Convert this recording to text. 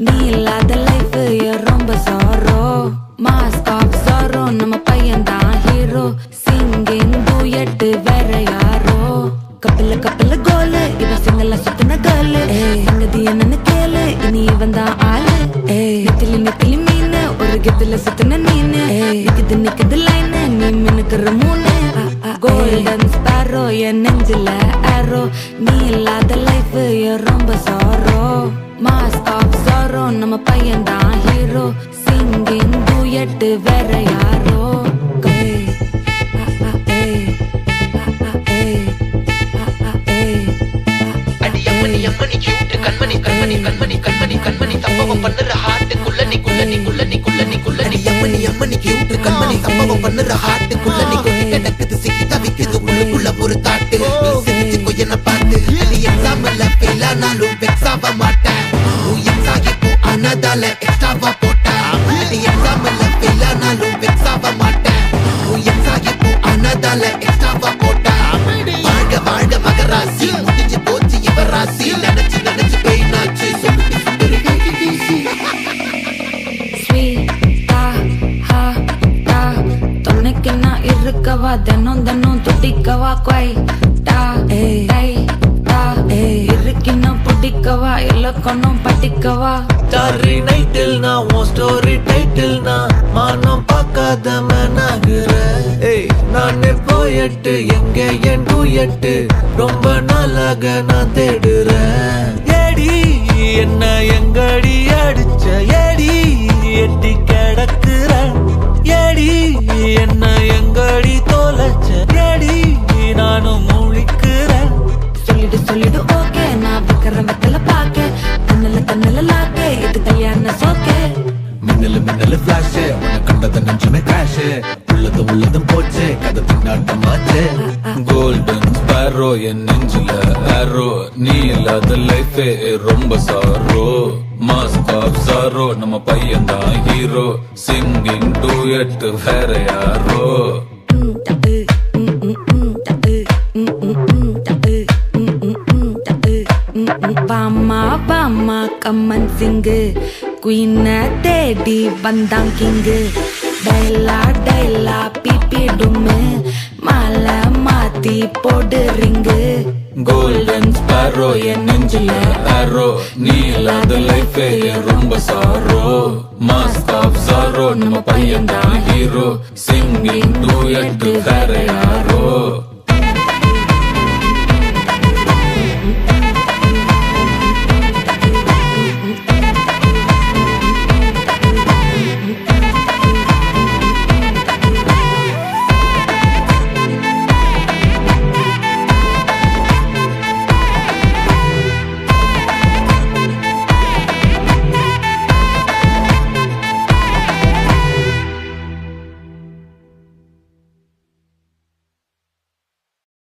நீ இல்லாத லைஃப் ரொம்ப சாரோ மாஸ்க் ஆஃப் சாரோ நம்ம பையன் தான் ஹீரோ சிங்கிங் டூயட் வேற யாரோ கப்பல கப்பல கோலு இவ சிங்கல சுத்தின கேர்ளு சங்கதி என்னன்னு கேளு இனி இவன் தான் ஆளு நெத்திலி நெத்திலி மீன் ஒரு கெத்துல சுத்தின நீனு நிக்குது நிக்குது லைன் நீ மினுக்குற மூணு கோல்டன் ஸ்பாரோ என் நெஞ்சில ஆரோ நீ இல்லாத லைஃப் ரொம்ப சாரோ மாஸ்க் ஆஃப் சாரோ நம்ம பையன் தான் ஹீரோ சிங்கிங் டூயட் வேற யாரோ அம்மனி கியூட் கண்மணி கண்மணி கண்மணி கண்மணி கண்மணி சம்பவம் பண்ணுற ஹார்ட்டுக்குள்ள நீ குள்ள நீ குள்ள நீ குள்ள நீ குள்ள நீ அம்மனி கியூட் கண்மணி சம்பவம் பண்ணுற ஹார்ட்டுக்குள்ள நீ கொட்டி கிடக்குது சிக்கி தவிக்குது உள்ளுக்குள்ள ஒரு தாட்டு நீ சிரிச்சுக்கோ என்ன பார்த்து நீ எக்ஸாம்ல ஃபெயில் ஆனாலும் வெக்ஸ் ஆக மாட்டேன் நீ எக்ஸாகி போ ஆனதால எக்ஸ்ட்ராவா போட்டேன் நீ எக்ஸாம்ல ஃபெயில் ஆனாலும் வெக்ஸ் ஆக மாட்டேன் நீ எக்ஸாகி போ ஆனதால எக்ஸ்ட்ராவா போட்டேன் வாழ்க வாழ்க மகராசி முடிஞ்சு போச்சு இவராசி நினைச்சு நினைச்சு பெயினாச்சு சொல்லுடி சுந்தரி ஸ்வீட்டா ஹா டா துணைக்கு நான் இருக்கவா தினம் தினம் துடிக்கவா குவைட்டா ஏய் டா இருக்கின்னா பிடிக்கவா இலக்கணம் படிக்கவா ஸ்டாரி நைட்டில் நான் உன் ஸ்டோரி டைட்டில் நான் மானம் பார்க்காத மேனாகுற நானே போயட்டு எங்க என் டூயட்டு ரொம்ப நாளாக நான் தேடுறேன் ஏடி என்ன எங்கடி அடிச்ச ஏடி எட்டி கிடக்குற ஏடி என்ன எங்கடி தொலைச்ச ஏடி நானும் முழிக்கிறேன் சொல்லிடு சொல்லிடு ஓகே நான் வைக்கிற வெத்தல பாக்க கண்ணல கண்ணல லாக்கே இது கல்யாண சோக்கே மின்னலு மின்னலு ஃபிளாஷ் உன்னை கண்டத நெஞ்சுமே கிராஷ் உள்ளதும் போச்சு கதை திண்டாட்டமாச்சு கோல்டன் ஸ்பாரோ என் நெஞ்சில ஆரோ நீ இல்லாத லைஃபே ரொம்ப சாரோ மாஸ்க் ஆஃப் சாரோ நம்ம பையன் தான் ஹீரோ சிங்கிங் டூயட் வேற யாரோ பாமா பாமா கம்மன் சிங்கு குயின தேடி வந்தான் கிங்கு டைலா டைலா பிபி டும்மு மாலை மாத்தி போடு ரிங்கு கோல்டன் ஸ்பாரோ என் நெஞ்சில ஆரோ நீ இல்லாத லைஃபே ரொம்ப சாரோ மாஸ்க் ஆஃப் சாரோ நம்ம பையன் தான் ஹீரோ சிங்கிங் டூயட் வேற யாரோ